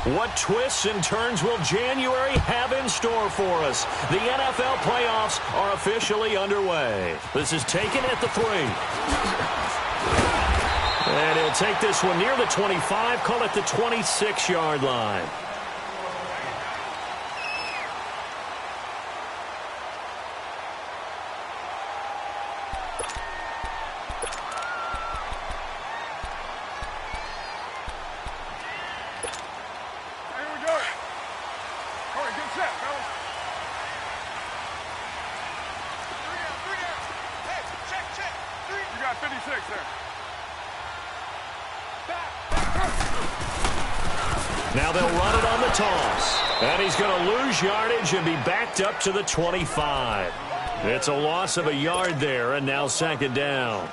What twists and turns will January have in store for us? The NFL playoffs are officially underway. This is taken at the 3. And he'll take this one near the 25, call it the 26-yard line. Now they'll run it on the toss. And he's going to lose yardage and be backed up to the 25. It's a loss of a yard there, and now second down.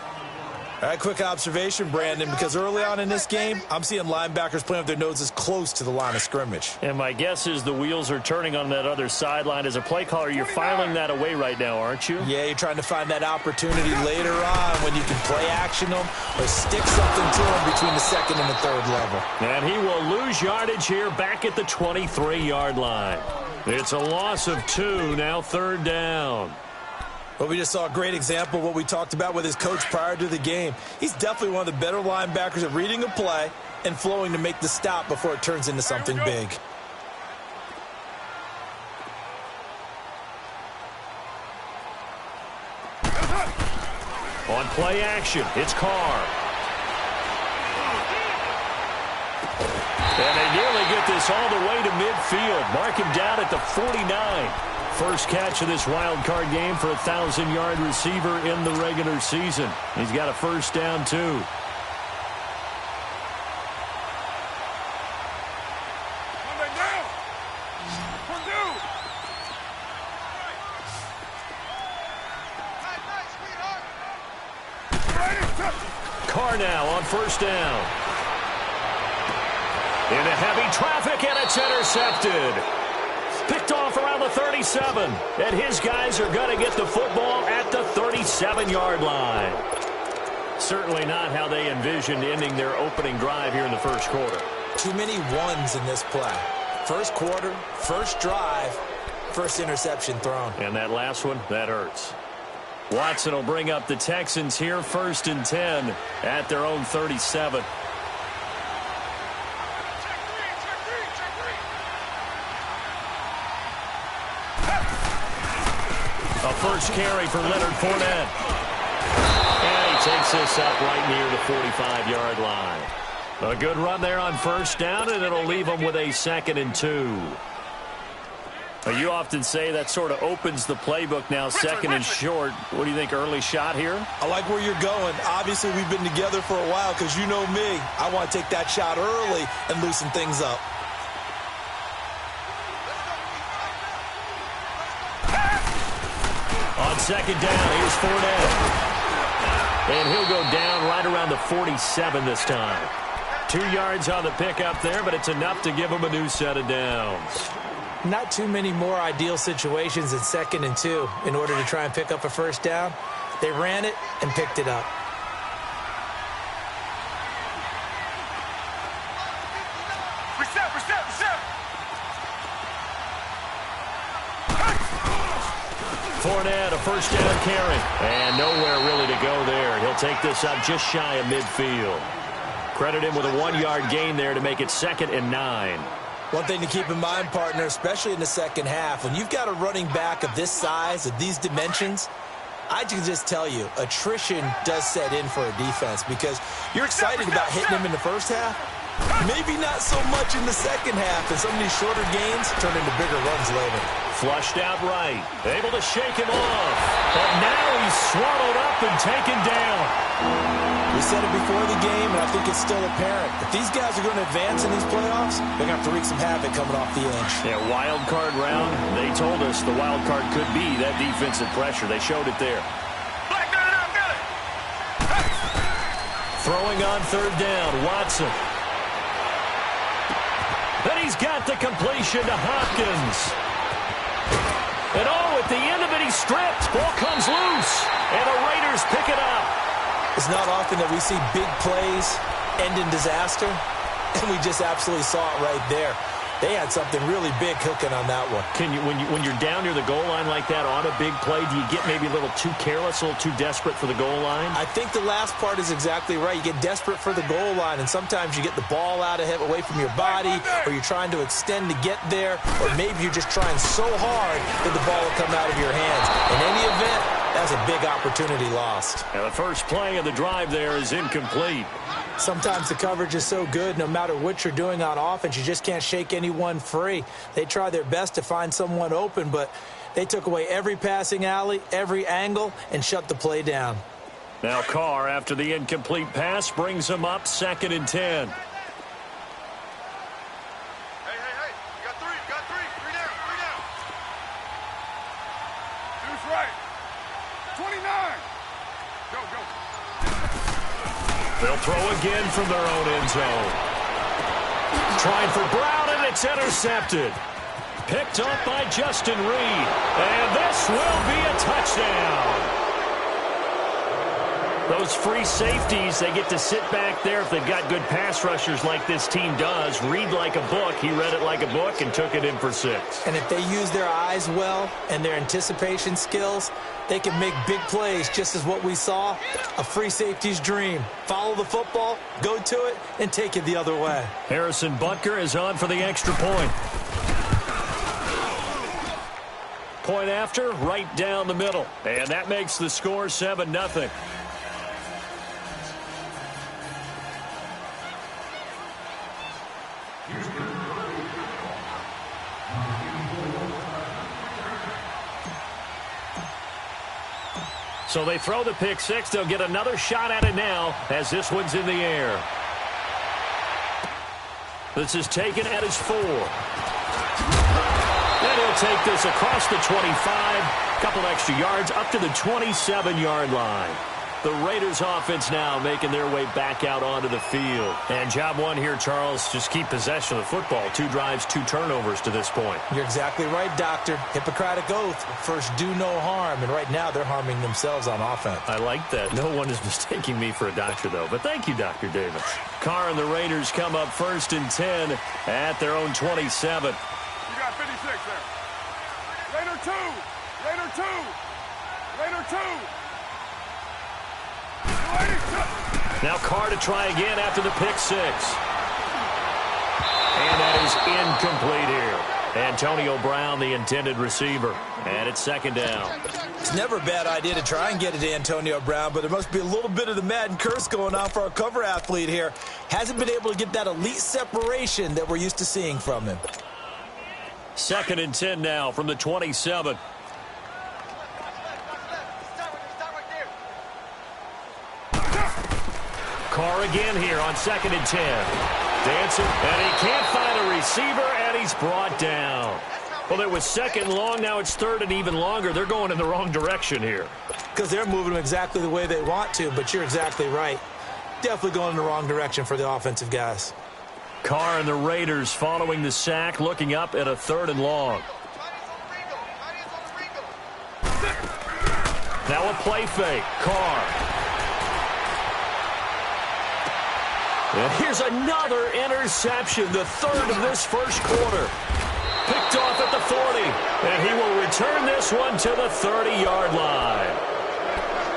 All right, quick observation, Brandon, because early on in this game, I'm seeing linebackers playing with their noses close to the line of scrimmage. And my guess is the wheels are turning on that other sideline. As a play caller, you're filing that away right now, aren't you? Yeah, you're trying to find that opportunity later on when you can play action them or stick something to them between the second and the third level. And he will lose yardage here back at the 23-yard line. It's a loss of 2, now third down. Well, we just saw a great example of what we talked about with his coach prior to the game. He's definitely one of the better linebackers at reading a play and flowing to make the stop before it turns into something big. On play action, it's Carr. And they nearly get this all the way to midfield. Mark him down at the 49. First catch of this wild card game for a 1,000-yard receiver in the regular season. He's got a first down, too. Carr now on first down. Into heavy traffic, and it's intercepted. Picked off around the 37, and his guys are going to get the football at the 37-yard line. Certainly not how they envisioned ending their opening drive here in the first quarter. Too many ones in this play. First quarter, first drive, first interception thrown. And that last one, that hurts. Watson will bring up the Texans here, 1st and 10 at their own 37. A first carry for Leonard Fournette. And he takes this up right near the 45-yard line. A good run there on first down, and it'll leave him with a 2nd and 2. You often say that sort of opens the playbook now, 2nd and short. What do you think, early shot here? I like where you're going. Obviously, we've been together for a while because you know me. I want to take that shot early and loosen things up. On second down, here's Fournette. And he'll go down right around the 47 this time. 2 yards on the pickup there, but it's enough to give him a new set of downs. Not too many more ideal situations in 2nd and 2 in order to try and pick up a first down. They ran it and picked it up. Fournette, a first down carry. And nowhere really to go there. He'll take this up just shy of midfield. Credit him with a 1-yard gain there to make it 2nd and 9. One thing to keep in mind, partner, especially in the second half, when you've got a running back of this size, of these dimensions, I can just tell you, attrition does set in for a defense because you're excited about hitting him in the first half. Maybe not so much in the second half, and some of these shorter gains turn into bigger runs later. Flushed out right, able to shake him off, but now he's swallowed up and taken down. We said it before the game, and I think it's still apparent. If these guys are going to advance in these playoffs, they're going to have to wreak some havoc coming off the edge. Yeah, wild card round, they told us the wild card could be that defensive pressure. They showed it there. Throwing on third down, Watson. Then he's got the completion to Hopkins. And at the end of it, he's stripped. Ball comes loose, and the Raiders pick it up. It's not often that we see big plays end in disaster, And we just absolutely saw it right there. They had something really big cooking on that one. When you're down near the goal line like that on a big play, do you get maybe a little too careless, a little too desperate for the goal line? I think the last part is exactly right. You get desperate for the goal line, and sometimes you get the ball out of it, away from your body, or you're trying to extend to get there, or maybe you're just trying so hard that the ball will come out of your hands. In any event, that's a big opportunity lost. And the first play of the drive there is incomplete. Sometimes the coverage is so good, no matter what you're doing on offense, you just can't shake anyone free. They try their best to find someone open, but they took away every passing alley, every angle, and shut the play down. Now Carr, after the incomplete pass, brings him up 2nd and 10. Hey, you got three down. Deuce right. 29. Go. They'll throw again from their own end zone. Trying for Brown, and it's intercepted. Picked up by Justin Reed. And this will be a touchdown. Those free safeties, they get to sit back there if they've got good pass rushers like this team does. Read like a book. He read it like a book and took it in for 6. And if they use their eyes well and their anticipation skills, they can make big plays, just as what we saw, a free safety's dream. Follow the football, go to it, and take it the other way. Harrison Butker is on for the extra point. Point after, right down the middle. And that makes the score 7-0. So they throw the pick 6. They'll get another shot at it now as this one's in the air. This is taken at his 4. And he'll take this across the 25. Couple extra yards up to the 27-yard line. The Raiders offense now making their way back out onto the field. And job one here, Charles, just keep possession of the football. 2 drives, 2 turnovers to this point. You're exactly right, Doctor. Hippocratic oath. First, do no harm. And right now, they're harming themselves on offense. I like that. No one is mistaking me for a doctor, though. But thank you, Dr. Davis. Carr and the Raiders come up 1st and 10 at their own 27. You got 56 there. Raider 2. Now Carr to try again after the pick 6. And that is incomplete here. Antonio Brown, the intended receiver. And it's 2nd down. It's never a bad idea to try and get it to Antonio Brown, but there must be a little bit of the Madden curse going on for our cover athlete here. Hasn't been able to get that elite separation that we're used to seeing from him. 2nd and 10 now from the 27. Carr again here on 2nd and 10. Dancing, and he can't find a receiver, and he's brought down. Well, it was 2nd long, now it's 3rd and even longer. They're going in the wrong direction here. Because they're moving them exactly the way they want to, but you're exactly right. Definitely going in the wrong direction for the offensive guys. Carr and the Raiders following the sack, looking up at a 3rd and long. Now a play fake. Carr. And here's another interception, the 3rd of this first quarter. Picked off at the 40, and he will return this one to the 30-yard line.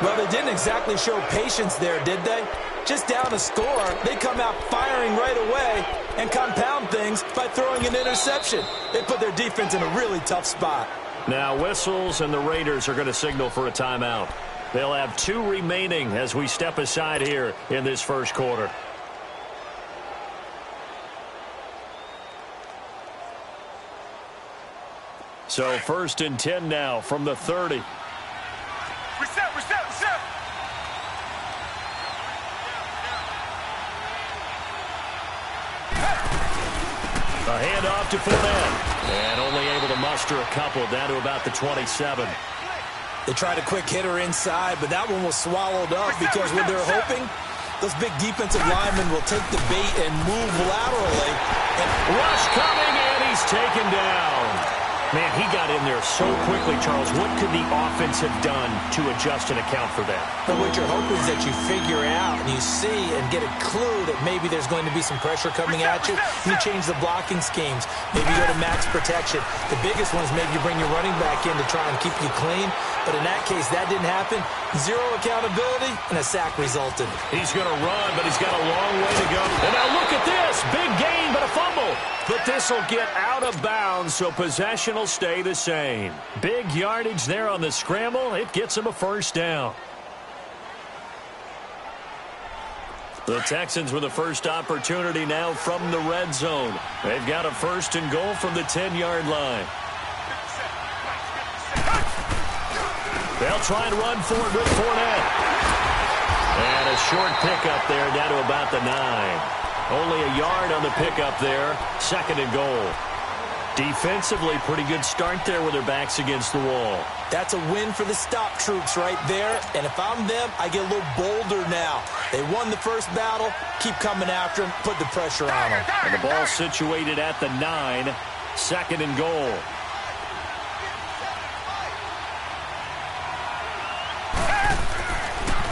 Well, they didn't exactly show patience there, did they? Just down a score, they come out firing right away and compound things by throwing an interception. They put their defense in a really tough spot. Now whistles, and the Raiders are going to signal for a timeout. They'll have 2 remaining as we step aside here in this first quarter. So 1st and 10 now from the 30. Reset. A handoff to Fournette. And only able to muster a couple down to about the 27. They tried a quick hitter inside, but that one was swallowed up because when they're hoping, those big defensive linemen will take the bait and move laterally. Rush coming, and he's taken down. Man, he got in there so quickly, Charles. What could the offense have done to adjust and account for that? But what you're hoping is that you figure out and you see and get a clue that maybe there's going to be some pressure coming at you, and you change the blocking schemes. Maybe you go to max protection. The biggest one is maybe you bring your running back in to try and keep you clean. But in that case, that didn't happen. Zero accountability, and a sack resulted. He's going to run, but he's got a long way to go. And now look at this. Big gain, but a fumble. But this will get out of bounds, so possession will stay the same. Big yardage there on the scramble. It gets him a first down. The Texans with the first opportunity now from the red zone. They've got a first and goal from the 10-yard line. They'll try and run for it with Fournette. And a short pickup there down to about the 9. Only a yard on the pickup there. Second and goal. Defensively, pretty good start there with their backs against the wall. That's a win for the stop troops right there. And if I'm them, I get a little bolder now. They won the first battle. Keep coming after them. Put the pressure on them. And the ball situated at the 9. Second and goal.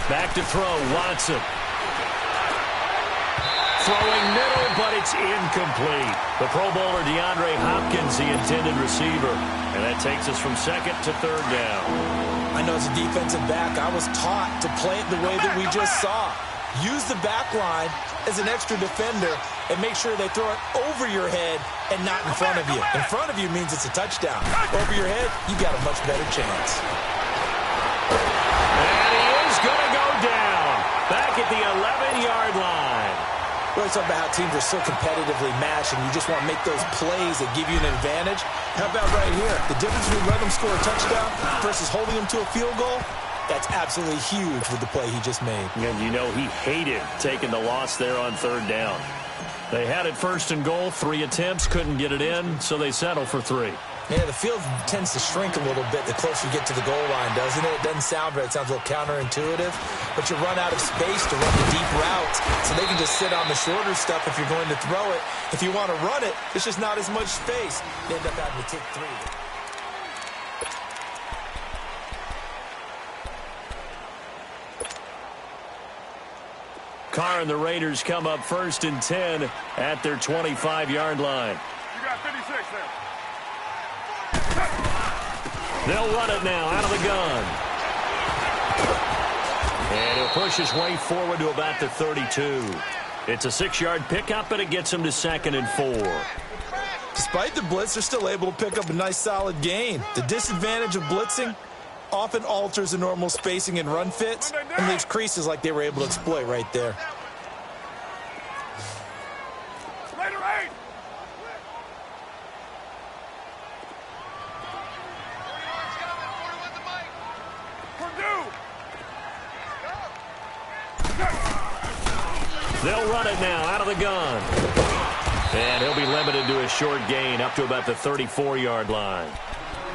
Back to throw, Watson. Throwing middle, but it's incomplete. The Pro Bowler DeAndre Hopkins, the intended receiver. And that takes us from second to third down. I know as a defensive back, I was taught to play it the way that we just saw. Use the back line as an extra defender and make sure they throw it over your head and not in front of you. In front of you means it's a touchdown. Over your head, you got a much better chance. And he is going to go down. Back at the 11-yard line. We always talk about how teams are so competitively matched and you just want to make those plays that give you an advantage. How about right here? The difference between letting them score a touchdown versus holding them to a field goal, that's absolutely huge with the play he just made. And you know he hated taking the loss there on third down. They had it first and goal, 3 attempts, couldn't get it in, so they settle for 3. Yeah, the field tends to shrink a little bit the closer you get to the goal line, doesn't it? It doesn't sound right. It sounds a little counterintuitive. But you run out of space to run the deep routes, so they can just sit on the shorter stuff if you're going to throw it. If you want to run it, it's just not as much space. You end up having to take 3. Carr and the Raiders come up first and 10 at their 25-yard line. You got 56 there. They'll run it now out of the gun. And he'll push his way forward to about the 32. It's a 6-yard pickup, and it gets him to second and 4. Despite the blitz, they're still able to pick up a nice solid gain. The disadvantage of blitzing often alters the normal spacing and run fits and leaves creases like they were able to exploit right there. Later, 8. They'll run it now out of the gun. And he'll be limited to a short gain up to about the 34-yard line.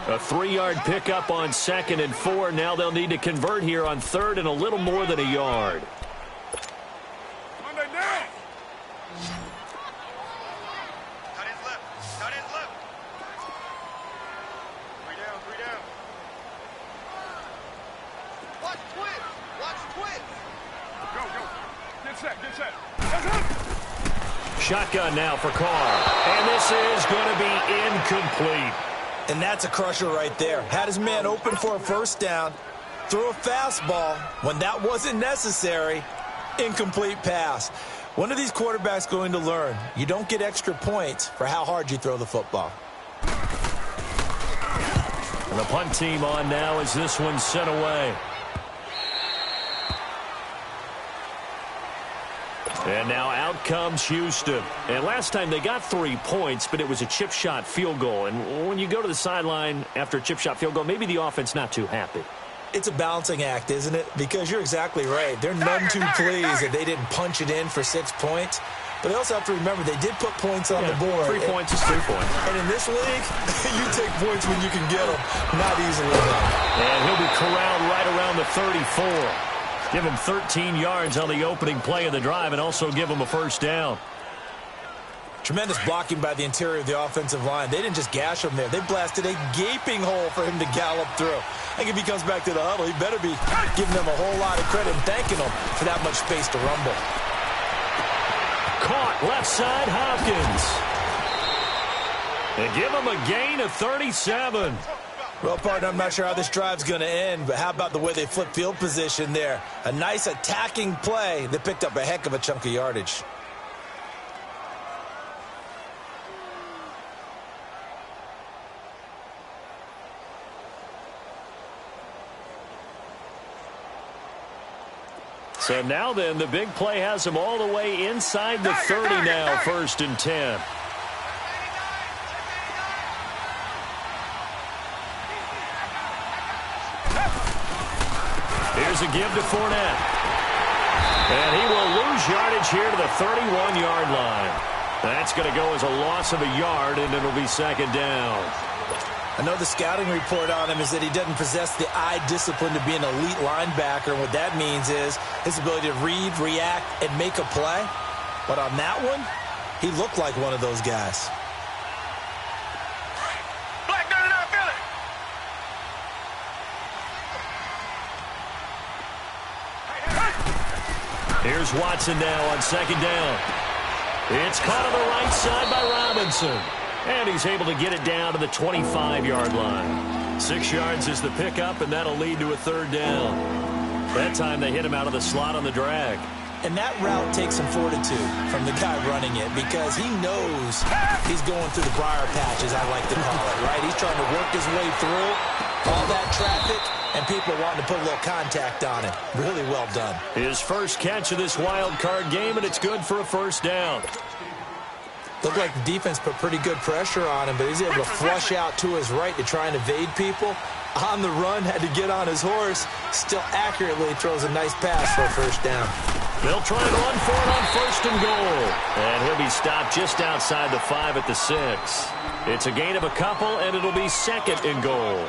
A 3-yard pickup on second and 4. Now they'll need to convert here on third and a little more than a yard. Monday down. Cut his lip. Cut his lip. 3 down, 3 down. Watch twins. Watch twins. Go, go. Get set, get set. Shotgun now for Carr. And this is going to be incomplete. And that's a crusher right there. Had his man open for a first down, threw a fastball when that wasn't necessary, incomplete pass. One of these quarterbacks going to learn, you don't get extra points for how hard you throw the football. And the punt team on now as this one's sent away. And now out comes Houston. And last time they got 3 points, but it was a chip shot field goal. And when you go to the sideline after a chip shot field goal, maybe the offense not too happy. It's a balancing act, isn't it? Because you're exactly right. They're none too pleased that they didn't punch it in for 6 points. But they also have to remember they did put points on the board. 3 points is 3 points. And in this league, you take points when you can get them, not easily enough. And he'll be corralled right around the 34. Give him 13 yards on the opening play of the drive and also give him a first down. Tremendous blocking by the interior of the offensive line. They didn't just gash him there. They blasted a gaping hole for him to gallop through. I think if he comes back to the huddle, he better be giving them a whole lot of credit and thanking them for that much space to rumble. Caught left side, Hopkins. And give him a gain of 37. Well, partner, I'm not sure how this drive's going to end, but how about the way they flip field position there? A nice attacking play that picked up a heck of a chunk of yardage. So now then, the big play has him all the way inside the 30 now, 1st and 10. Here's a give to Fournette. And he will lose yardage here to the 31-yard line. That's going to go as a loss of a yard, and it'll be 2nd down. I know the scouting report on him is that he doesn't possess the eye discipline to be an elite linebacker. And what that means is his ability to read, react, and make a play. But on that one, he looked like one of those guys. Black, no, feel it. Here's Watson now on 2nd down. It's caught on the right side by Robinson. And he's able to get it down to the 25-yard line. 6 yards is the pickup, and that'll lead to a 3rd down. That time they hit him out of the slot on the drag. And that route takes some fortitude from the guy running it because he knows he's going through the briar patch, as I like to call it, right? He's trying to work his way through all that traffic, and people wanting to put a little contact on it. Really well done. His first catch of this wild card game, and it's good for a 1st down. Looked like the defense put pretty good pressure on him, but he's able to flush out to his right to try and evade people. On the run, had to get on his horse. Still accurately throws a nice pass for a 1st down. They'll try and run for it on 1st and goal. And he'll be stopped just outside the 5 at the 6. It's a gain of a couple, and it'll be 2nd and goal.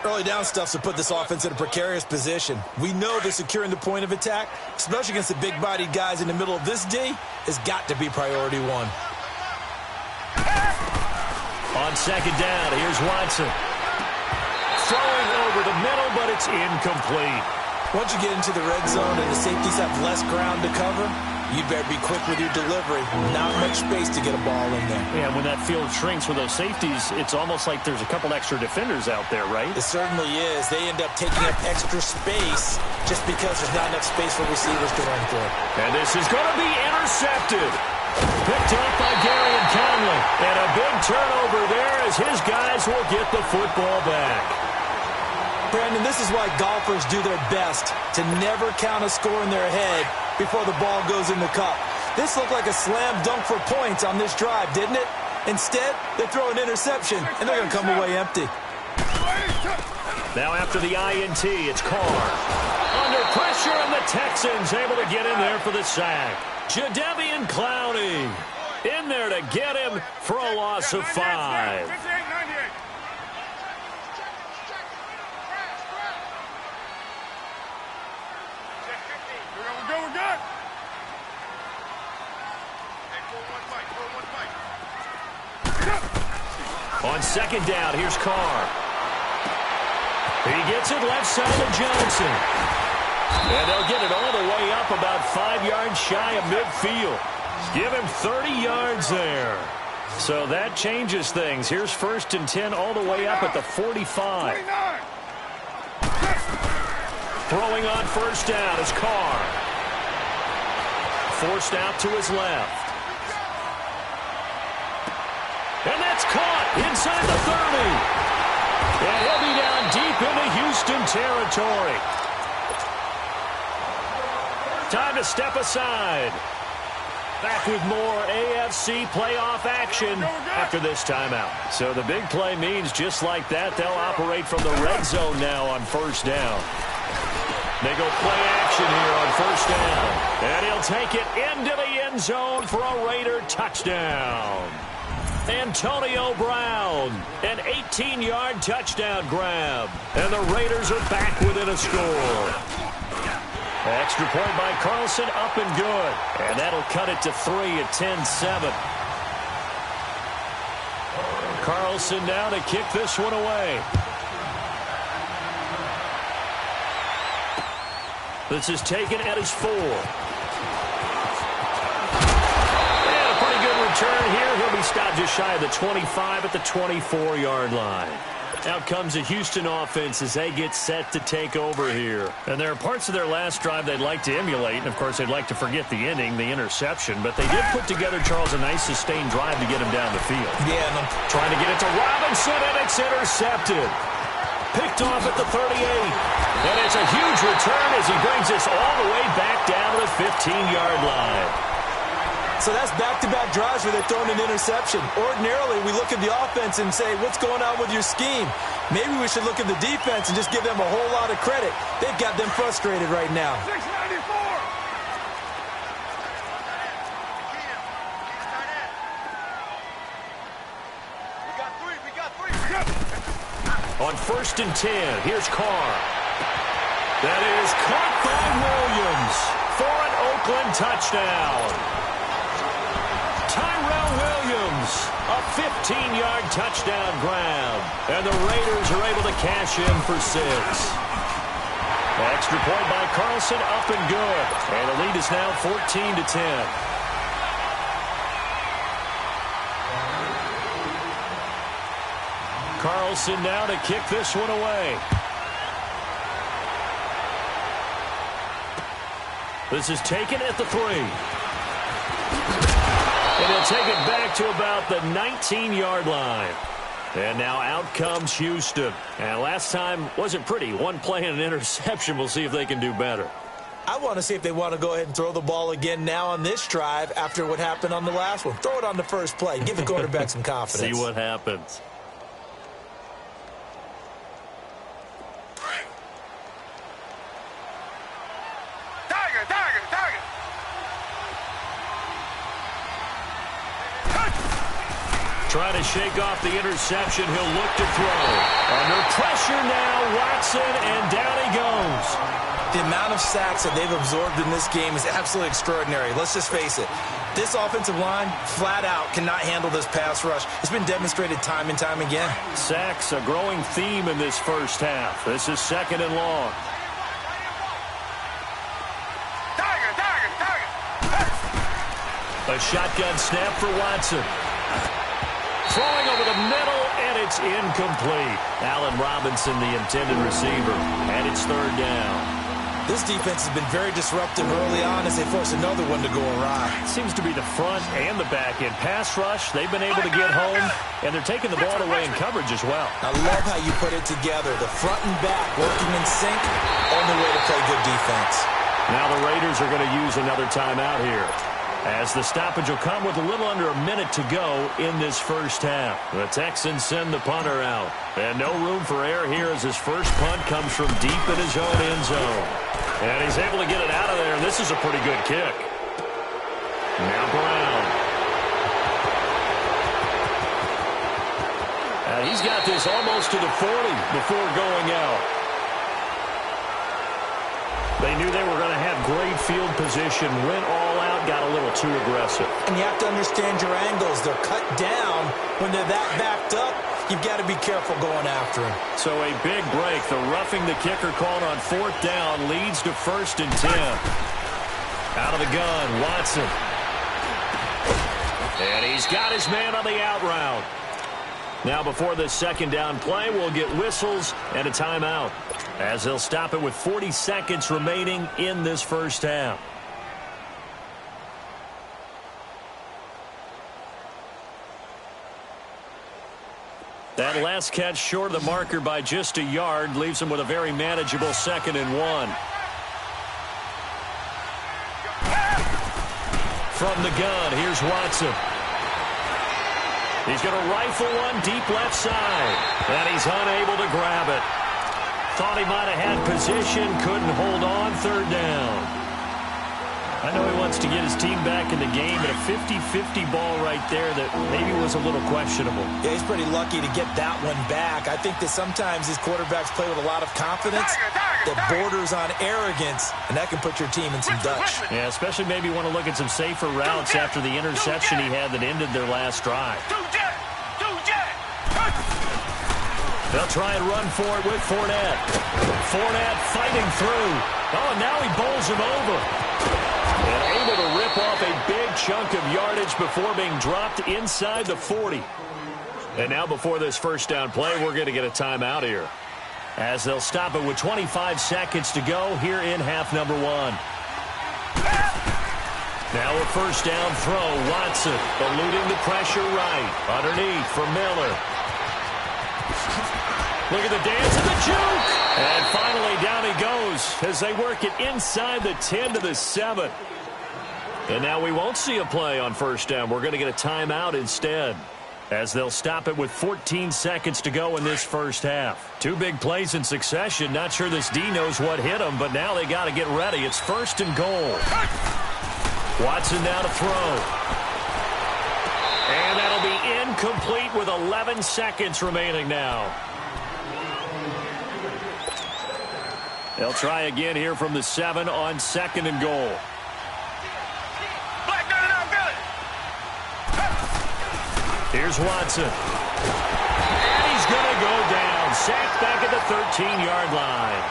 Early down stuff to put this offense in a precarious position. We know that securing the point of attack, especially against the big-bodied guys in the middle of this D, has got to be priority 1. On 2nd down, here's Watson. Throwing over the middle, but it's incomplete. Once you get into the red zone and the safeties have less ground to cover, you better be quick with your delivery. Not much space to get a ball in there. Yeah, when that field shrinks with those safeties, it's almost like there's a couple extra defenders out there, right? It certainly is. They end up taking up extra space just because there's not enough space for receivers to run through. And this is going to be intercepted. Picked up by Gary and Conley. And a big turnover there as his guys will get the football back. Brandon, this is why golfers do their best to never count a score in their head before the ball goes in the cup. This looked like a slam dunk for points on this drive, didn't it? Instead, they throw an interception, and they're going to come away empty. Now after the INT, it's Carr. Under pressure, and the Texans able to get in there for the sack. Jadeveon Clowney in there to get him for a loss of 5. On 2nd down, here's Carr. He gets it left side of Johnson. And they'll get it all the way up about 5 yards shy of midfield. Give him 30 yards there. So that changes things. Here's 1st and 10 all the way up at the 45. Throwing on 1st down is Carr. Forced out to his left. And that's caught inside the 30. And he'll be down deep into Houston territory. Time to step aside. Back with more AFC playoff action after this timeout. So the big play means just like that, they'll operate from the red zone now on 1st down. They go play action here on 1st down. And he'll take it into the end zone for a Raider touchdown. Antonio Brown, an 18-yard touchdown grab. And the Raiders are back within a score. Extra point by Carlson, up and good. And that'll cut it to 3 at 10-7. Carlson now to kick this one away. This is taken at his 4. And a pretty good return here. He'll be stopped just shy of the 25 at the 24-yard line. Out comes the Houston offense as they get set to take over here. And there are parts of their last drive they'd like to emulate. And, of course, they'd like to forget the ending, the interception. But they did put together, Charles, a nice sustained drive to get him down the field. Yeah, trying to get it to Robinson, and it's intercepted. Picked off at the 38. And it's a huge return as he brings this all the way back down to the 15-yard line. So that's back-to-back drives where they're throwing an interception. Ordinarily, we look at the offense and say, what's going on with your scheme? Maybe we should look at the defense and just give them a whole lot of credit. They've got them frustrated right now. 694. On 1st and 10, here's Carr. That is caught by Williams for an Oakland touchdown. Tyrell Williams, a 15-yard touchdown grab. And the Raiders are able to cash in for 6. Extra point by Carlson, up and good. And the lead is now 14-10. Carlson now to kick this one away. This is taken at the 3. And he'll take it back to about the 19-yard line. And now out comes Houston. And last time wasn't pretty. One play and an interception. We'll see if they can do better. I want to see if they want to go ahead and throw the ball again now on this drive after what happened on the last one. Throw it on the first play. Give the quarterback some confidence. See what happens. Trying to shake off the interception. He'll look to throw. Under pressure now, Watson, and down he goes. The amount of sacks that they've absorbed in this game is absolutely extraordinary. Let's just face it. This offensive line, flat out, cannot handle this pass rush. It's been demonstrated time and time again. Sacks, a growing theme in this first half. This is 2nd and long. A shotgun snap for Watson. Throwing over the middle, and it's incomplete. Allen Robinson, the intended receiver, and it's 3rd down. This defense has been very disruptive early on as they force another one to go awry. It seems to be the front and the back end. Pass rush, they've been able to get home, and they're taking the ball away in coverage as well. I love how you put it together. The front and back working in sync, only way to play good defense. Now the Raiders are going to use another timeout here, as the stoppage will come with a little under a minute to go in this first half. The Texans send the punter out. And no room for error here as his first punt comes from deep in his own end zone. And he's able to get it out of there, and this is a pretty good kick. Now Brown. And he's got this almost to the 40 before going out. They knew they were going to have great field position, went all out, got a little too aggressive. And you have to understand your angles. They're cut down. When they're that backed up, you've got to be careful going after them. So a big break. The roughing the kicker called on 4th down leads to 1st and 10. Out of the gun, Watson. And he's got his man on the out route. Now before this 2nd down play, we'll get whistles and a timeout, as they'll stop it with 40 seconds remaining in this first half. That last catch short of the marker by just a yard leaves him with a very manageable 2nd and 1. From the gun, here's Watson. He's going to rifle one deep left side, and he's unable to grab it. Thought he might have had position, couldn't hold on, 3rd down. I know he wants to get his team back in the game, but a 50-50 ball right there that maybe was a little questionable. Yeah, he's pretty lucky to get that one back. I think that sometimes these quarterbacks play with a lot of confidence that borders on arrogance, and that can put your team in some dutch. Yeah, especially maybe want to look at some safer routes after the interception he had that ended their last drive. They'll try and run for it with Fournette. Fournette fighting through. Oh, and now he bowls him over. And able to rip off a big chunk of yardage before being dropped inside the 40. And now before this first down play, we're going to get a timeout here, as they'll stop it with 25 seconds to go here in half number 1. Now a first down throw. Watson eluding the pressure right. Underneath for Miller. Look at the dance and the juke. And finally down he goes as they work it inside the 10 to the 7. And now we won't see a play on first down. We're going to get a timeout instead, as they'll stop it with 14 seconds to go in this first half. 2 big plays in succession. Not sure this D knows what hit him, but now they got to get ready. It's first and goal. Watson now to throw. And that'll be incomplete with 11 seconds remaining now. They'll try again here from the 7 on second and goal. Here's Watson. And he's going to go down. Sacked back at the 13-yard line.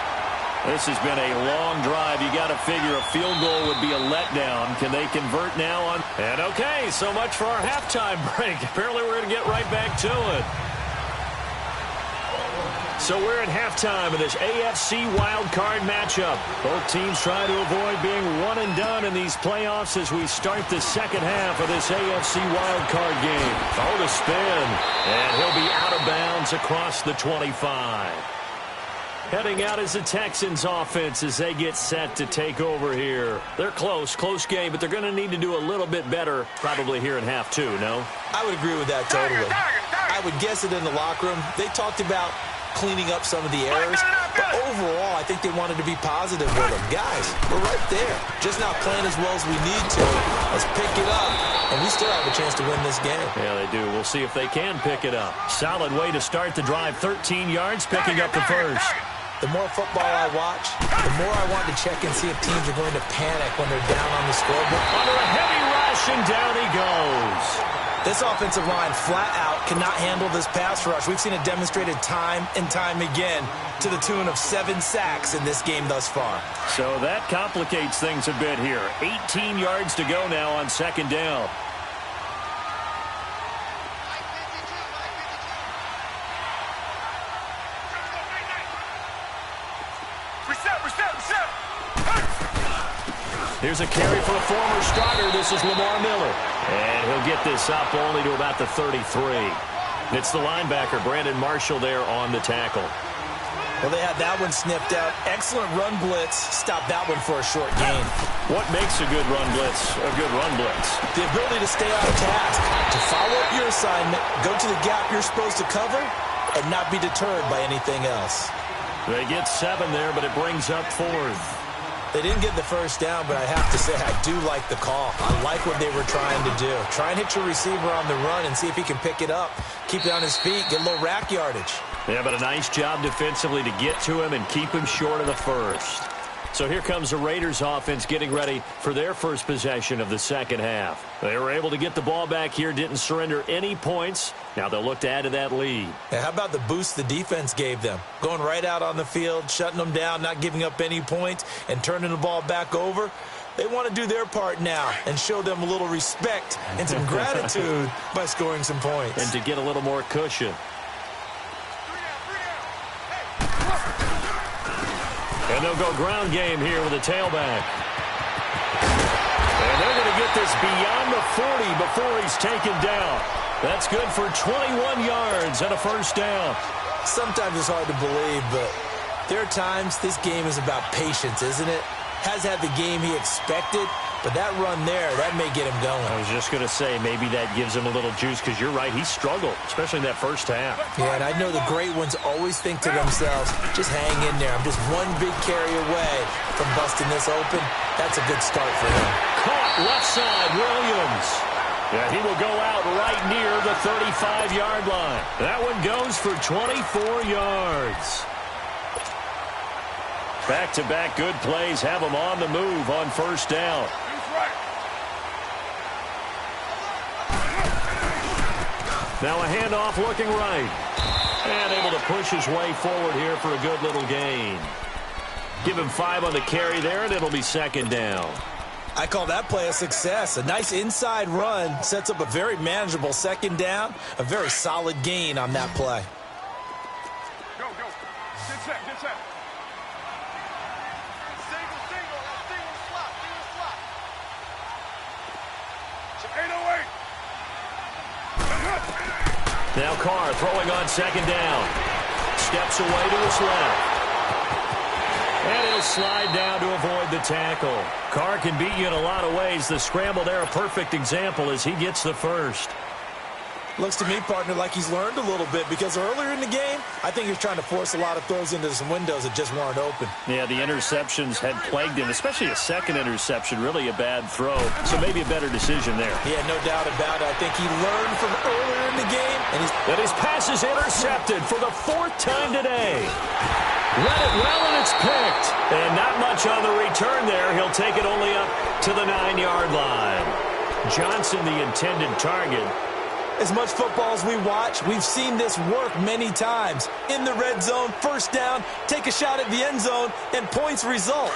This has been a long drive. You got to figure a field goal would be a letdown. Can they convert now on? And okay, so much for our halftime break. Apparently we're going to get right back to it. So we're at halftime of this AFC wildcard matchup. Both teams trying to avoid being one and done in these playoffs as we start the second half of this AFC wildcard game. Oh, the spin. And he'll be out of bounds across the 25. Heading out is the Texans offense as they get set to take over here. They're close game, but they're going to need to do a little bit better probably here in half 2, no? I would agree with that totally. I would guess it in the locker room. They talked about cleaning up some of the errors, but overall, I think they wanted to be positive with them. Guys, we're right there. Just not playing as well as we need to. Let's pick it up, and we still have a chance to win this game. Yeah, they do. We'll see if they can pick it up. Solid way to start the drive. 13 yards, picking up the first. The more football I watch, the more I want to check and see if teams are going to panic when they're down on the scoreboard. Under a heavy rush, and down he goes. This offensive line flat out cannot handle this pass rush. We've seen it demonstrated time and time again to the tune of 7 sacks in this game thus far. So that complicates things a bit here. 18 yards to go now on second down. Here's a carry for a former starter. This is Lamar Miller. And he'll get this up only to about the 33. It's the linebacker, Brandon Marshall, there on the tackle. Well, they had that one snipped out. Excellent run blitz. Stop that one for a short gain. What makes a good run blitz a good run blitz? The ability to stay on task, to follow up your assignment, go to the gap you're supposed to cover, and not be deterred by anything else. They get 7 there, but it brings up 4th. They didn't get the first down, but I have to say I do like the call. I like what they were trying to do. Try and hit your receiver on the run and see if he can pick it up. Keep it on his feet, get a little rack yardage. Yeah, but a nice job defensively to get to him and keep him short of the first. So here comes the Raiders offense getting ready for their first possession of the second half. They were able to get the ball back here, didn't surrender any points. Now they'll look to add to that lead. And how about the boost the defense gave them? Going right out on the field, shutting them down, not giving up any points, and turning the ball back over. They want to do their part now and show them a little respect and some gratitude by scoring some points. And to get a little more cushion. And they'll go ground game here with a tailback. And they're going to get this beyond the 40 before he's taken down. That's good for 21 yards and a first down. Sometimes it's hard to believe, but there are times this game is about patience, isn't it? Has had the game he expected, but that run there, that may get him going. I was just going to say, maybe that gives him a little juice, because you're right, he struggled, especially in that first half. Yeah, and I know the great ones always think to themselves, just hang in there. I'm just one big carry away from busting this open. That's a good start for him. Caught left side, Williams. Yeah, he will go out right near the 35-yard line. That one goes for 24 yards. Back-to-back good plays have them on the move on first down. Now a handoff looking right. And able to push his way forward here for a good little gain. Give him 5 on the carry there, and it'll be second down. I call that play a success. A nice inside run sets up a very manageable second down. A very solid gain on that play. Go, go. Get set, get set. Single, single, single slot, single slot. 808. Now Carr throwing on second down. Steps away to his left. And he'll slide down to avoid the tackle. Carr can beat you in a lot of ways. The scramble there, a perfect example as he gets the first. Looks to me, partner, like he's learned a little bit because earlier in the game, I think he was trying to force a lot of throws into some windows that just weren't open. Yeah, the interceptions had plagued him, especially a second interception, really a bad throw. So maybe a better decision there. Yeah, no doubt about it. I think he learned from earlier in the game. And his pass is intercepted for the 4th time today. Read it well, and it's picked. And not much on the return there. He'll take it only up to the 9-yard line. Johnson, the intended target. As much football as we watch, we've seen this work many times. In the red zone, first down, take a shot at the end zone, and points result.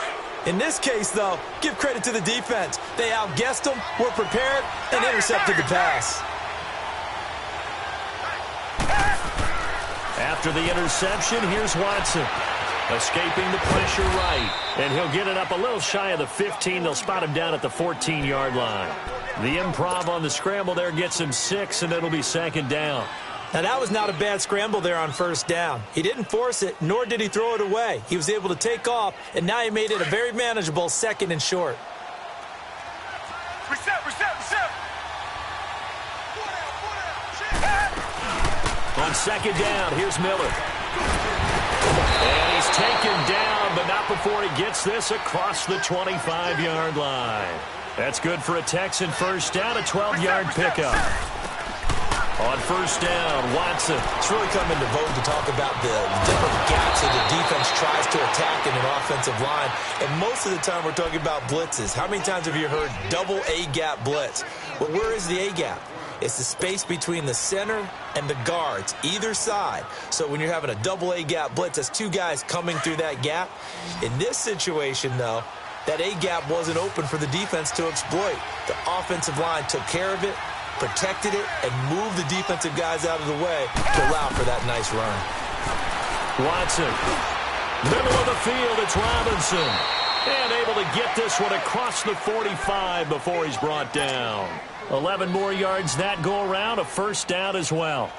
In this case, though, give credit to the defense. They outguessed them, were prepared, and intercepted the pass. After the interception, here's Watson. Escaping the pressure right. And he'll get it up a little shy of the 15. They'll spot him down at the 14-yard line. The improv on the scramble there gets him 6, and it'll be second down. Now, that was not a bad scramble there on first down. He didn't force it, nor did he throw it away. He was able to take off, and now he made it a very manageable 2nd and short. Reset, reset, reset. On second down, here's Miller. And he's taken down, but not before he gets this across the 25-yard line. That's good for a Texan first down, a 12-yard pickup. On first down, Watson. It's really come into vogue to talk about the different gaps that the defense tries to attack in an offensive line. And most of the time we're talking about blitzes. How many times have you heard double A-gap blitz? Well, where is the A-gap? It's the space between the center and the guards, either side. So when you're having a double A-gap blitz, that's 2 guys coming through that gap. In this situation, though, that A-gap wasn't open for the defense to exploit. The offensive line took care of it, protected it, and moved the defensive guys out of the way to allow for that nice run. Watson, middle of the field, it's Robinson. And able to get this one across the 45 before he's brought down. 11 more yards that go around, a first down as well.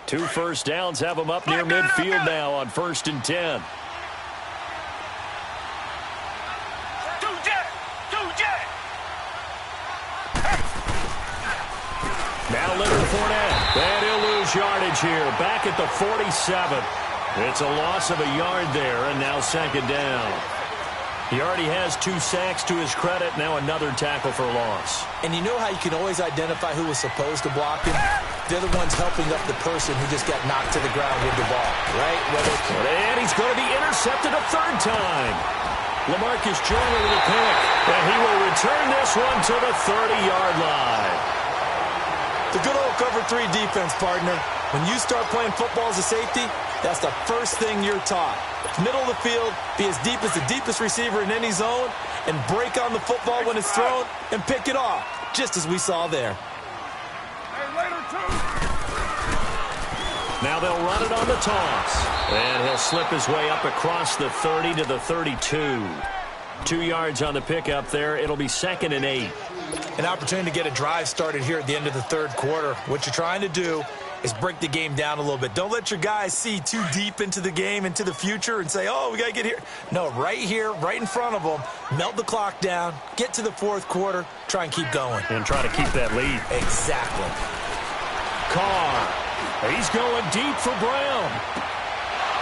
Two first downs have them up near midfield now on 1st and 10. Now Leonard Fournette. And he'll lose yardage here. Back at the 47. It's a loss of a yard there, and now second down. He already has 2 sacks to his credit. Now another tackle for loss. And you know how you can always identify who was supposed to block him? They're the ones helping up the person who just got knocked to the ground with the ball, right? And he's going to be intercepted a 3rd time. LaMarcus Joyner with a pick. And he will return this one to the 30-yard line. The good old cover 3 defense, partner. When you start playing football as a safety, that's the first thing you're taught. Middle of the field, be as deep as the deepest receiver in any zone, and break on the football when it's thrown and pick it off, just as we saw there. Now they'll run it on the toss. And he'll slip his way up across the 30 to the 32. 2 yards on the pickup there. It'll be 2nd and 8. An opportunity to get a drive started here at the end of the 3rd quarter. What you're trying to do is break the game down a little bit. Don't let your guys see too deep into the game, into the future, and say, oh, we got to get here. No, right here, right in front of them, melt the clock down, get to the 4th quarter, try and keep going. And try to keep that lead. Exactly. Carr. He's going deep for Brown.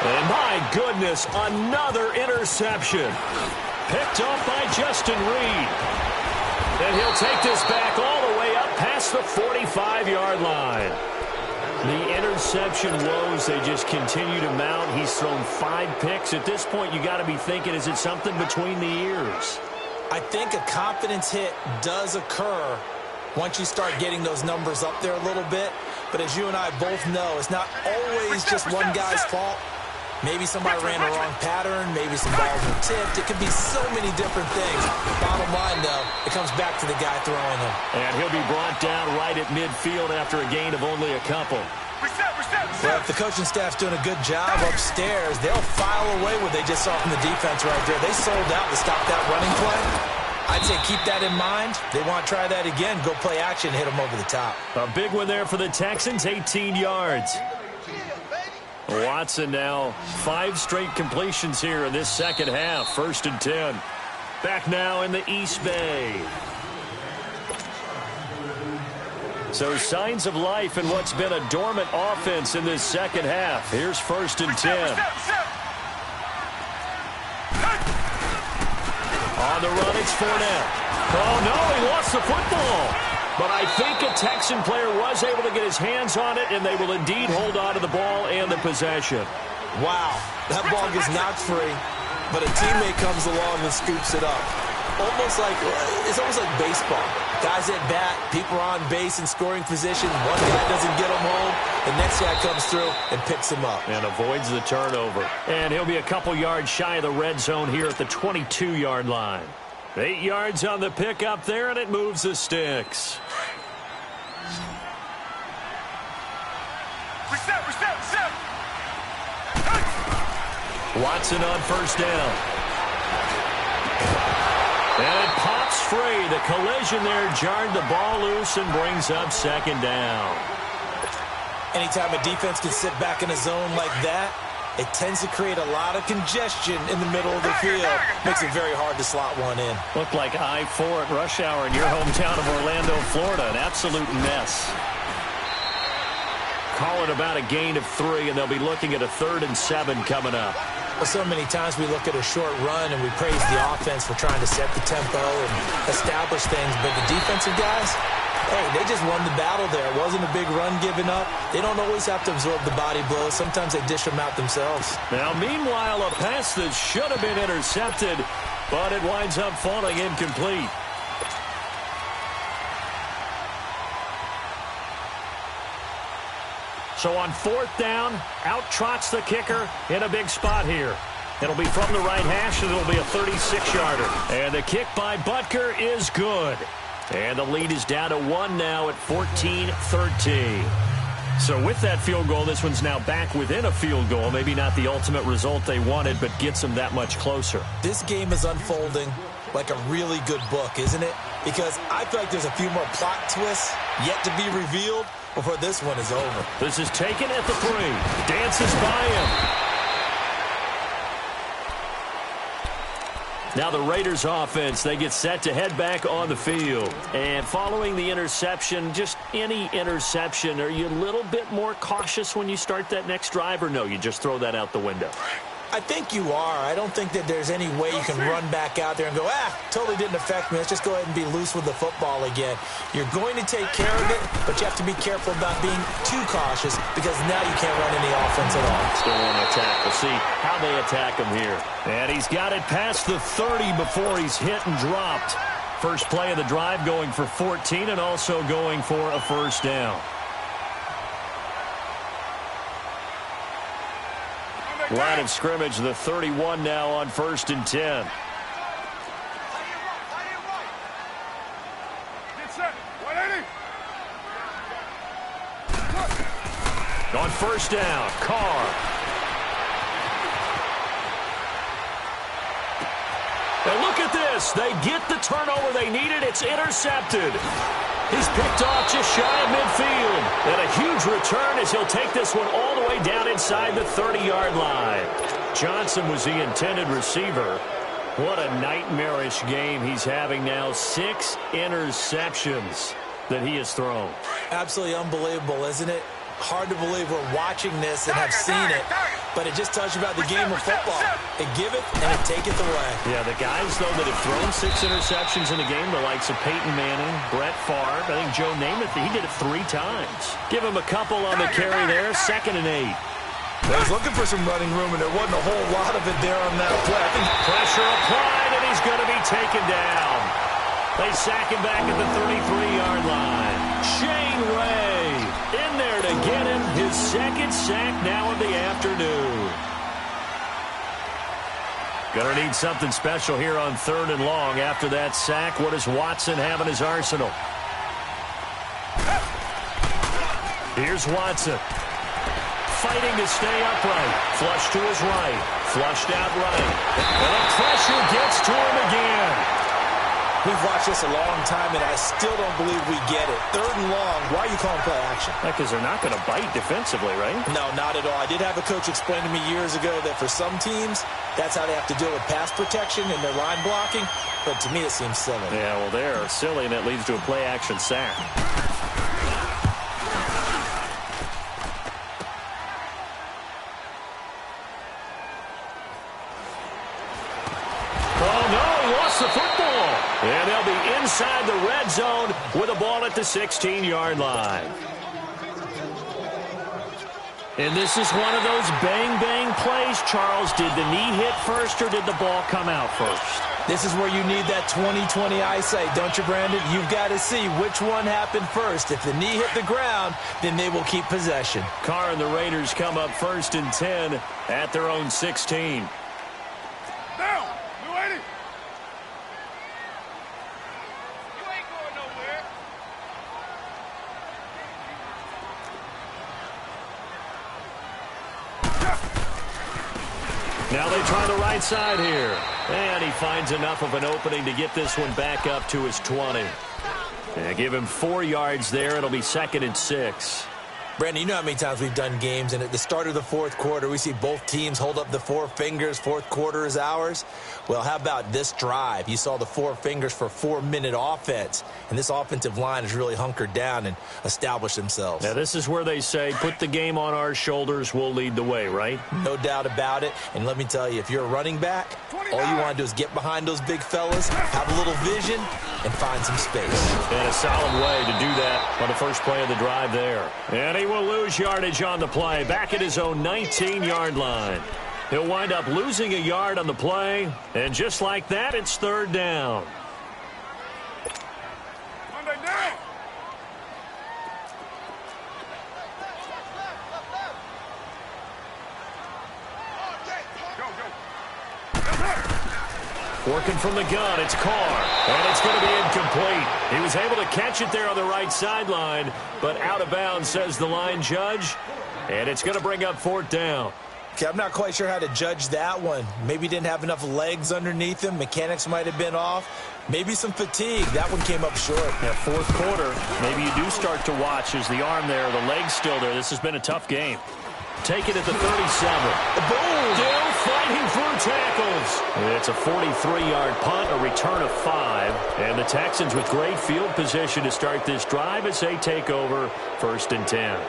And my goodness, another interception. Picked up by Justin Reed. And he'll take this back all the way up past the 45-yard line. The interception woes, they just continue to mount. He's thrown 5 picks. At this point, you got to be thinking, is it something between the ears? I think a confidence hit does occur once you start getting those numbers up there a little bit. But as you and I both know, it's not always just one guy's fault. Maybe somebody ran the wrong pattern. Maybe some balls were tipped. It could be so many different things. Bottom line, though, it comes back to the guy throwing them. And he'll be brought down right at midfield after a gain of only a couple. Well, if the coaching staff's doing a good job upstairs, they'll file away what they just saw from the defense right there. They sold out to stop that running play. I'd say keep that in mind. They want to try that again. Go play action, hit them over the top. A big one there for the Texans, 18 yards. Watson now 5 straight completions here in this second half. 1st and 10. Back now in the East Bay. So signs of life in what's been a dormant offense in this second half. Here's 1st and 10. On the run, it's Fournette. Oh, no, he lost the football. But I think a Texan player was able to get his hands on it, and they will indeed hold on to the ball and the possession. Wow, that ball gets knocked free, but a teammate comes along and scoops it up. It's almost like baseball. Guys at bat, people are on base in scoring position. One guy doesn't get him home. The next guy comes through and picks him up. And avoids the turnover. And he'll be a couple yards shy of the red zone here at the 22-yard line. 8 yards on the pickup there, and it moves the sticks. Reset. Watson on 1st down. And it pops free. The collision there jarred the ball loose and brings up 2nd down. Anytime a defense can sit back in a zone like that, it tends to create a lot of congestion in the middle of the field. Makes it very hard to slot one in. Looked like I-4 at rush hour in your hometown of Orlando, Florida. An absolute mess. Call it about a gain of 3, and they'll be looking at a 3rd and 7 coming up. Well, so many times we look at a short run and we praise the offense for trying to set the tempo and establish things. But the defensive guys, hey, they just won the battle there. It wasn't a big run given up. They don't always have to absorb the body blows. Sometimes they dish them out themselves. Now, meanwhile, a pass that should have been intercepted, but it winds up falling incomplete. So on 4th down, out trots the kicker in a big spot here. It'll be from the right hash, and it'll be a 36-yarder. And the kick by Butker is good. And the lead is down to 1 now at 14-13. So with that field goal, this one's now back within a field goal. Maybe not the ultimate result they wanted, but gets them that much closer. This game is unfolding like a really good book, isn't it? Because I feel like there's a few more plot twists yet to be revealed before this one is over. This is taken at the 3. Dances by him. Now the Raiders offense, they get set to head back on the field. And following the interception, just any interception, are you a little bit more cautious when you start that next drive, or no, you just throw that out the window? I think you are. I don't think that there's any way you can run back out there and go, totally didn't affect me. Let's just go ahead and be loose with the football again. You're going to take care of it, but you have to be careful about being too cautious because now you can't run any offense at all. Still want to attack. We'll see how they attack him here. And he's got it past the 30 before he's hit and dropped. First play of the drive going for 14 and also going for a 1st down. Line of scrimmage, the 31 now on 1st and 10. On 1st down, Carr. And look at this. They get the turnover they needed. It's intercepted. He's picked off just shy of midfield. And a huge return as he'll take this one all the way down inside the 30-yard line. Johnson was the intended receiver. What a nightmarish game he's having now. 6 interceptions that he has thrown. Absolutely unbelievable, isn't it? Hard to believe we're watching this and have seen it, but it just tells you about the game of football. It giveth and it taketh away. Yeah, the guys, though, that have thrown 6 interceptions in a game, the likes of Peyton Manning, Brett Favre, I think Joe Namath, he did it 3 times. Give him a couple on the carry there, 2nd and 8. Well, he's looking for some running room, and there wasn't a whole lot of it there on that play. I think pressure applied, and he's going to be taken down. They sack him back at the 33-yard line. Shane Ray in there to get him his second sack now of the afternoon. Going to need something special here on 3rd and long. After that sack, what does Watson have in his arsenal? Here's Watson. Fighting to stay upright. Flush to his right. Flushed out right. And the pressure gets to him again. We've watched this a long time, and I still don't believe we get it. 3rd and long, why are you calling play action? Because they're not going to bite defensively, right? No, not at all. I did have a coach explain to me years ago that for some teams, that's how they have to deal with pass protection and their line blocking. But to me, it seems silly. Yeah, well, they're silly, and that leads to a play-action sack. The football. And they'll be inside the red zone with a ball at the 16-yard line. And this is one of those bang-bang plays, Charles. Did the knee hit first or did the ball come out first? This is where you need that 20/20 eyesight, don't you, Brandon? You've got to see which one happened first. If the knee hit the ground, then they will keep possession. Carr and the Raiders come up 1st and 10 at their own 16. Down. New 80. Now they try the right side here. And he finds enough of an opening to get this one back up to his 20. And give him 4 yards there. It'll be 2nd and 6. Brandon, you know how many times we've done games, and at the start of the 4th quarter, we see both teams hold up the 4 fingers, 4th quarter is ours. Well, how about this drive? You saw the 4 fingers for 4-minute offense, and this offensive line has really hunkered down and established themselves. Now, this is where they say, put the game on our shoulders, we'll lead the way, right? No doubt about it, and let me tell you, if you're a running back, all you want to do is get behind those big fellas, have a little vision, and find some space. And a solid way to do that on the first play of the drive there. And he will lose yardage on the play, back at his own 19-yard line. He'll wind up losing a yard on the play, and just like that, it's 3rd down. Monday down. Working from the gun, it's Carr, and it's going to be incomplete. He was able to catch it there on the right sideline, but out of bounds, says the line judge, and it's going to bring up 4th down. Okay, I'm not quite sure how to judge that one. Maybe he didn't have enough legs underneath him. Mechanics might have been off. Maybe some fatigue. That one came up short. Yeah, 4th quarter, maybe you do start to watch as the arm there, the leg's still there. This has been a tough game. Take it at the 37. Boom! Still fighting through tackles. It's a 43-yard punt, a return of 5. And the Texans with great field position to start this drive as they take over 1st and 10.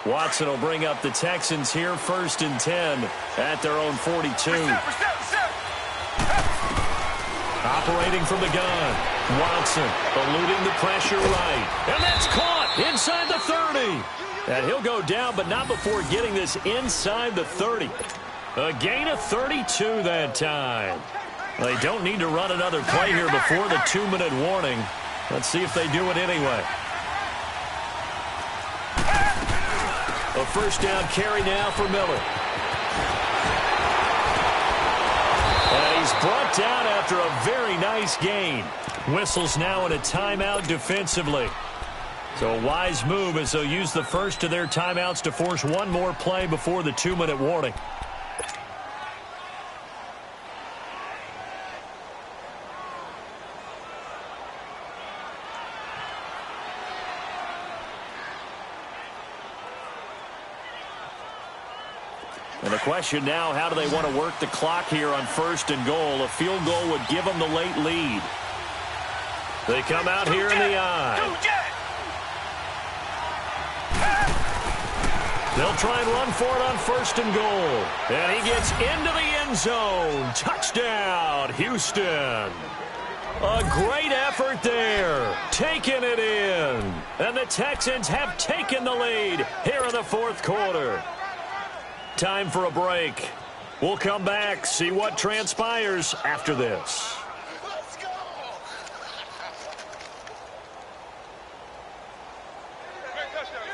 Watson will bring up the Texans here 1st and 10 at their own 42. Operating from the gun. Watson eluding the pressure right. And that's caught inside the 30. And he'll go down, but not before getting this inside the 30. A gain of 32 that time. They don't need to run another play here before the 2-minute warning. Let's see if they do it anyway. A 1st down carry now for Miller. And he's brought down after a very nice gain. Whistles now in a timeout defensively. So a wise move as they'll use the first of their timeouts to force one more play before the 2-minute warning. And the question now, how do they want to work the clock here on 1st and goal? A field goal would give them the late lead. They come out here in the eye. They'll try and run for it on 1st and goal. And he gets into the end zone. Touchdown, Houston. A great effort there. Taking it in. And the Texans have taken the lead here in the fourth quarter. Time for a break. We'll come back, see what transpires after this.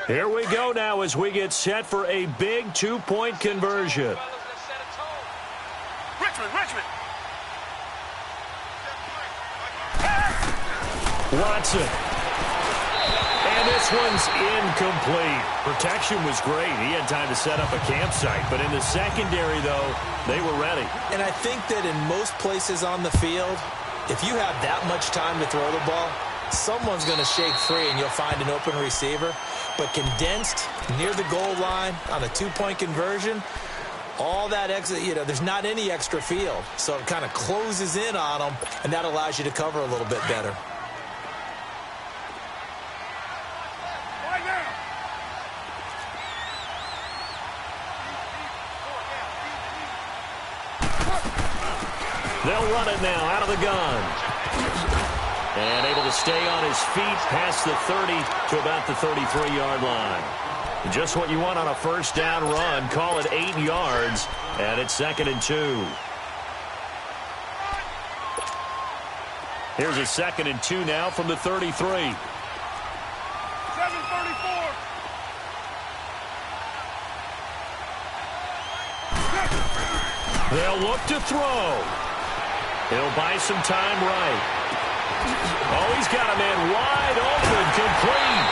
Here we go now as we get set for a big two-point conversion. Richmond. Watson. And this one's incomplete. Protection was great. He had time to set up a campsite. But in the secondary, though, they were ready. And I think that in most places on the field, if you have that much time to throw the ball, someone's going to shake free and you'll find an open receiver. But condensed near the goal line on a two-point conversion, all that extra, there's not any extra field. So it kind of closes in on them, and that allows you to cover a little bit better. They'll run it now out of the gun. And able to stay on his feet past the 30 to about the 33-yard line. Just what you want on a first down run. Call it 8 yards, and it's 2nd and 2. Here's a 2nd and 2 now from the 33. 7:34. They'll look to throw. He'll buy some time right. Oh, he's got a man wide open, complete.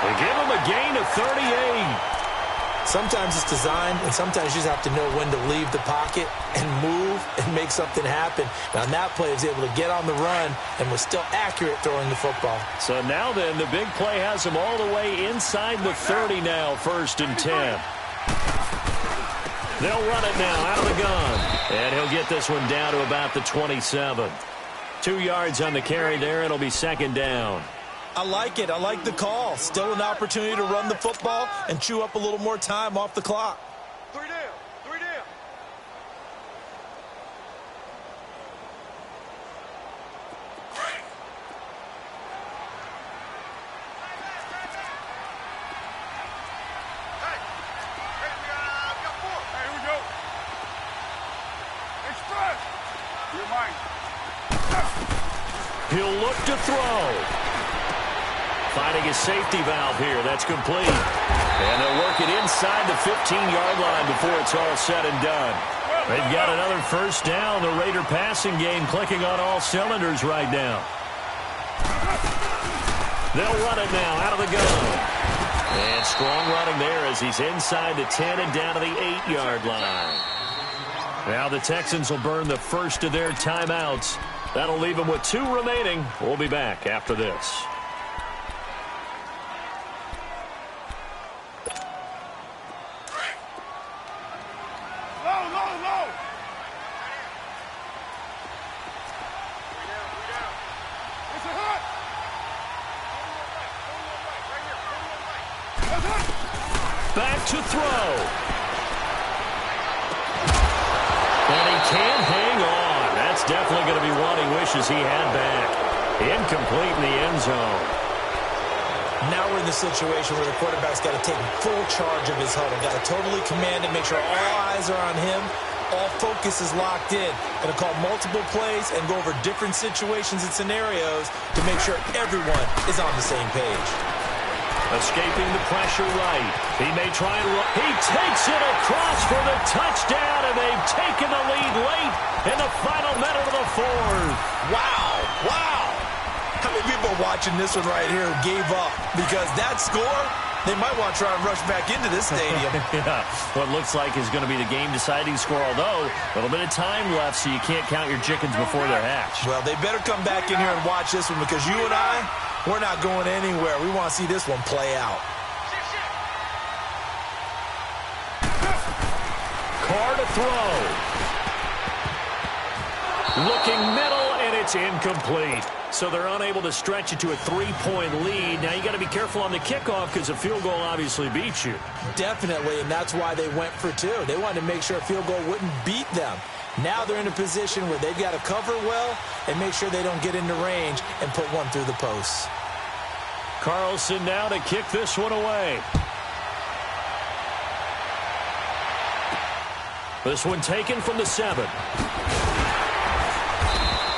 They give him a gain of 38. Sometimes it's designed, and sometimes you just have to know when to leave the pocket and move and make something happen. Now, on that play, he was able to get on the run and was still accurate throwing the football. So now then, the big play has him all the way inside the 30 now, 1st and 10. They'll run it now out of the gun. And he'll get this one down to about the 27. 2 yards on the carry there. It'll be 2nd down. I like it. I like the call. Still an opportunity to run the football and chew up a little more time off the clock. 3 down. He'll look to throw. Finding his safety valve here. That's complete. And they'll work it inside the 15-yard line before it's all said and done. They've got another first down. The Raider passing game clicking on all cylinders right now. They'll run it now out of the gun. And strong running there as he's inside the 10 and down to the 8-yard line. Now the Texans will burn the first of their timeouts. That'll leave them with 2 remaining. We'll be back after this. Low. It's a hut. Back to throw. And he can't hang on. That's definitely going to be one he wishes he had back. Incomplete in the end zone. Now we're in the situation where the quarterback's got to take full charge of his huddle. Got to totally command it, make sure all eyes are on him. All focus is locked in. Going to call multiple plays and go over different situations and scenarios to make sure everyone is on the same page. Escaping the pressure right. He may try and run. He takes it across for the touchdown, and they've taken the lead late in the final minute of the fourth. Wow. How many people are watching this one right here who gave up? Because that score, they might want to try and rush back into this stadium. Yeah, what looks like is going to be the game-deciding score, although a little bit of time left, so you can't count your chickens before they're hatched. Well, they better come back in here and watch this one because you and I, we're not going anywhere. We want to see this one play out. Carr to throw. Looking middle, and it's incomplete. So they're unable to stretch it to a 3-point lead. Now you got to be careful on the kickoff because a field goal obviously beats you. Definitely, and that's why they went for 2. They wanted to make sure a field goal wouldn't beat them. Now they're in a position where they've got to cover well and make sure they don't get into range and put one through the posts. Carlson now to kick this one away. This one taken from the 7.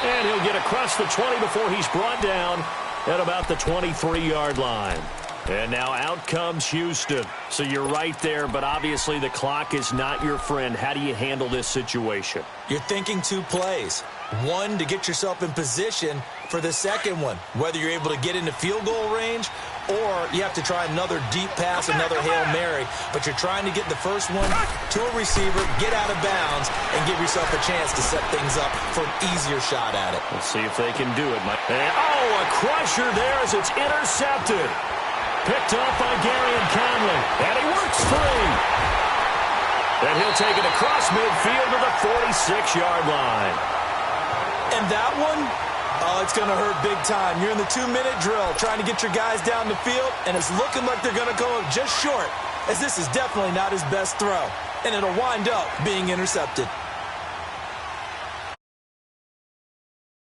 And he'll get across the 20 before he's brought down at about the 23-yard line. And now out comes Houston. So you're right there, but obviously the clock is not your friend. How do you handle this situation? You're thinking 2 plays. One, to get yourself in position for the second one, whether you're able to get into field goal range or you have to try another deep pass, another Hail Mary. But you're trying to get the first one to a receiver, get out of bounds, and give yourself a chance to set things up for an easier shot at it. Let's see if they can do it, Mike. And, a crusher there as it's intercepted. Picked up by Gary and Conley. And he works free. And he'll take it across midfield to the 46-yard line. And that one, it's going to hurt big time. You're in the 2-minute drill trying to get your guys down the field, and it's looking like they're going to go just short, as this is definitely not his best throw. And it'll wind up being intercepted.